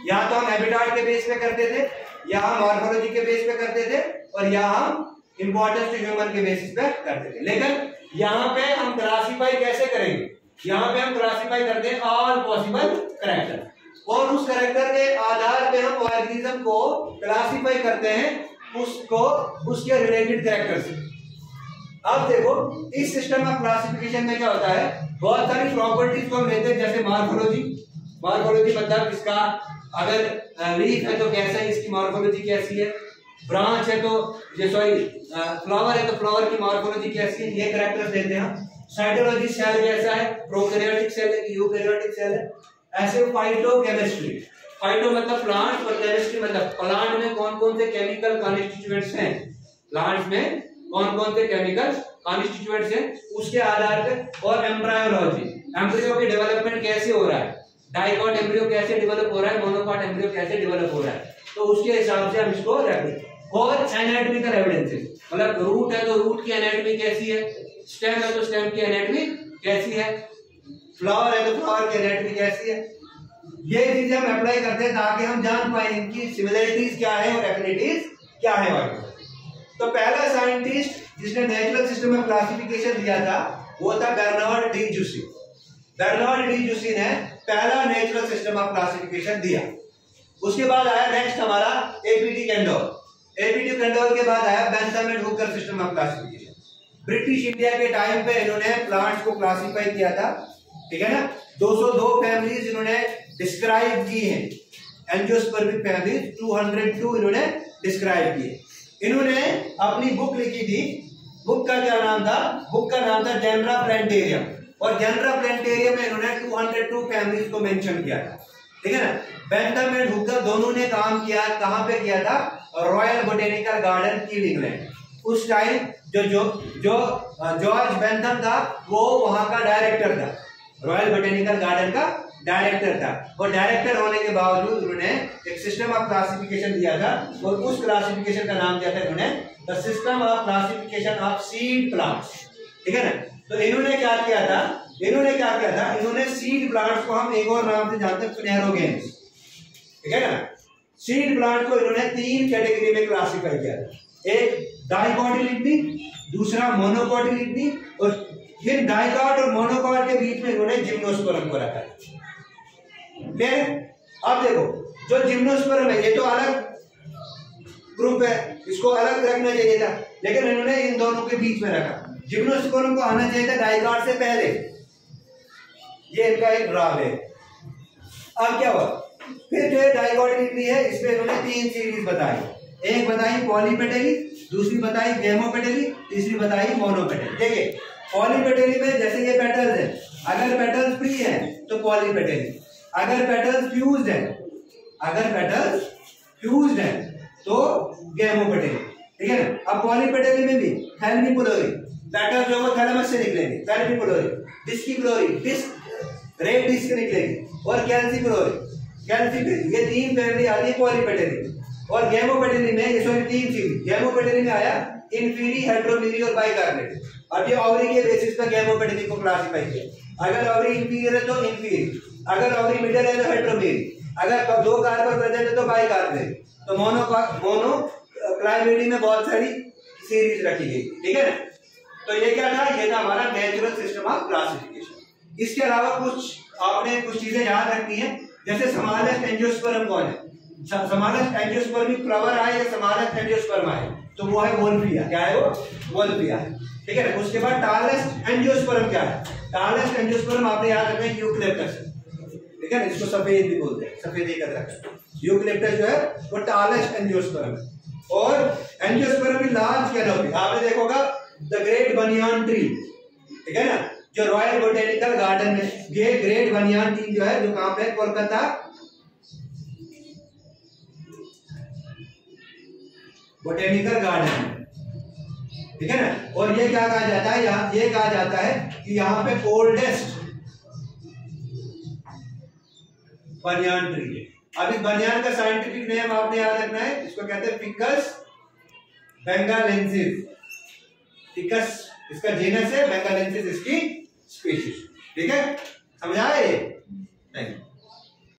या तो हम हैबिटाट के बेस पे करते थे, या हम मॉर्फोलॉजी के बेस पे करते थे, और या हम इंपॉर्टेंस टू ह्यूमन के बेसिस पे करते थे। लेकिन यहाँ पे हम क्लासीफाई कैसे करेंगे? यहाँ पे हम क्लासीफाई करते हैं ऑल पॉसिबल कैरेक्टर, और उस कैरेक्टर के आधार पे हम ऑर्गेनिज्म को क्लासीफाई करते हैं उसको उसके रिलेटेड कैरेक्टर से। अब देखो इस सिस्टम ऑफ क्लासिफिकेशन में क्या होता है, बहुत सारी प्रॉपर्टीज को हम लेते हैं, जैसे मॉर्फोलॉजी। मॉर्फोलॉजी मतलब इसका अगर लीफ है तो कैसा है, इसकी मॉर्फोलॉजी कैसी है, ब्रांच है तो फ्लावर है तो फ्लावर की मॉर्फोलॉजी कैसी है, ये कैरेक्टर्स लेते हैं हम। साइटोलॉजी, सेल कैसा है, प्रोकैरियोटिक सेल है कि यूकैरियोटिक सेल है। ऐसे फाइटोकेमिस्ट्री, फाइटो मतलब प्लांट और केमिस्ट्री मतलब प्लांट में कौन कौन से केमिकल कॉन्स्टिट्यूएंट्स हैं, प्लांट्स में कौन कौन से केमिकल कॉन्स्टिट्यूएंट्स हैं उसके आधार पे। और एम्ब्रायोलॉजी, एम्ब्रियो की डेवलपमेंट कैसे हो रहा है, डाइकॉट एम्ब्रियो कैसे डेवलप हो रहा है, मोनोकॉट एम्ब्रियो कैसे डेवलप हो रहा है, तो उसके हिसाब से हम इसको रखें। और एनाटॉमिकल एविडेंसेस, मतलब रूट है तो रूट की एनाटॉमी कैसी है, स्टेम है तो स्टेम की एनाटॉमी कैसी है, फ्लावर है तो फ्लावर की एनाटॉमी कैसी है। ये चीजें हम अप्लाई करते हैं ताकि हम जान पाए इनकी सिमिलरिटीज क्या है और एफिनिटीज क्या है। तो पहला साइंटिस्ट जिसने नेचुरल सिस्टम में क्लासिफिकेशन दिया था वो था Bernard D Jussi. Bernard D Jussi ने पहला नेचुरल सिस्टम ऑफ क्लासिफिकेशन दिया। उसके बाद आया नेक्स्ट हमारा एपीटी कैंडोर। एपीटी कैंडोर के बाद आया Bentham and Hooker system of classification. British India के टाइम पे इन्होंने प्लांट्स को क्लासिफाई किया था, ठीक है ना। 202 फैमिलीज इन्होंने डिस्क्राइब की हैं, एंजियोस्पर्मिक फैमिलीज 202 इन्होंने डिस्क्राइब किए। इन्होंने अपनी बुक लिखी थी, बुक का क्या नाम था, बुक का नाम था जेनरा प्लांटेरियम, और जेनरा प्लांटेरियम में इन्होंने 202 फैमिलीज को मेंशन किया था, ठीक है ना। बेंथम एंड हुकर दोनों ने काम किया, कहां पे किया था, रॉयल बोटेनिकल गार्डन की इंग्लैंड। उस टाइम जो जॉर्ज बेंथम था वो वहां का डायरेक्टर था, रॉयल बोटेनिकल गार्डन का डायरेक्टर था, और डायरेक्टर होने के बावजूद उन्होंने एक सिस्टम ऑफ क्लासिफिकेशन दिया था, और उस क्लासिफिकेशन का नाम दिया था इन्होंने the system of classification of seed plants, ठीक है ना। तो इन्होंने क्या किया था, इन्होंने सीड प्लांट्स को हम एक और नाम से जानते हैं, फ्लेरोगेन्स, ठीक है ना। सीड प्लांट को इन्होंने 3 कैटेगरी में क्लासिफाई किया था, एक डाइकोटिलिडनी, दूसरा मोनोकोटिलिडनी, और ये डाइकॉट और मोनोकॉट के बीच में इन्होंने जिम्नोस्पर्म को रखा है। अब देखो जो जिम्नोस्पर्म है ये तो अलग ग्रुप है, इसको अलग रखना चाहिए था, लेकिन इन्होंने इन दोनों के बीच में रखा। जिम्नोस्पर्म को आना चाहिए था डाइकॉट से पहले, ये इनका एक ड्राव है। अब क्या हुआ, फिर जो डाइकोटिलिडनी है इसमें इन्होंने 3 सीरीज बताई, एक बताई पॉलीपेटली, दूसरी बताई गैमोपेटली, तीसरी बताई मोनोपेटली। देखिए पॉलीपेटली में जैसे ये पेटल्स है, अगर पेटल्स फ्री है तो पॉलीपेटली, अगर पेटल्स फ्यूज्ड है तो गैमोपेटली, ठीक है ना। अब पॉलीपेटली में भी थैलमीपोलोरी, पेटल्स जो वो थैलेमस से निकलेंगे, थैलमीपोलोरी, डिस्किप्लोरी, रेड डिस्क निकलेगी, और कैल्सिफेरी, ये 3 फैमिली आती है पॉलीपेटली। और गैमोपेटली में ये 3 सीरीज, गैमोपेटली में आया इन्फीरी, हेटेरोमीरी और बाइकार्बोनेट। अब ये ओवरी के बेसिस पर गैमोपेटली को क्लासिफाई किया, अगर ओवरी इंफीरियर है तो इन्फीरी, अगर ओवरी मिडिल है तो हेटेरोमीरी, अगर 2 कार्बन प्रेजेंट है तो बाइकार्बोनेट। तो मोनो क्लाइमेडी में बहुत सारी सीरीज रखी गई, ठीक है ना। तो ये क्या था, ये था हमारा नेचुरल सिस्टम ऑफ क्लासिफिकेशन। इसके अलावा आपने कुछ चीजें याद रखनी है, जैसे समालस एंजियोस्पर्म कौन है, समालस एंजियोस्पर्मिक फ्लावर आए या समालस एंजियोस्पर्म आए तो वो है वोल्फिया, क्या है वो, वोल्फिया है, ठीक है ना। उसके बाद टालेस्ट एंजियोस्पर्म क्या है, टालेस्ट एंजियोस्पर्म आपने याद रखना है यूकलिप्टस, ठीक है ना, इसको सफेद भी बोलते हैं, सफेदी का दरख्त यूकलिप्टस जो है वो टालेस्ट एंजियोस्पर्म है। और एंजियोस्पर्म की लार्ज कैनोपी, आपने देखोगा द ग्रेट बनियान ट्री, ठीक है ना, जो रॉयल बोटेनिकल गार्डन में, ये ग्रेट बनियान ट्री जो है, जो कहां पे, कोलकाता बोटेनिकल गार्डन, ठीक है ना। और ये क्या कहा जाता है, यहाँ ये कहा जाता है कि यहाँ पे ओल्डेस्ट बनियान ट्री है। अब इस बनियान का साइंटिफिक नेम आपने याद रखना है, इसको कहते हैं फिकस बेंगालेंसिस। फिकस इसका जीनस है, बेंगालेंसिस इसकी स्पीशीज, ठीक है, समझा है ये।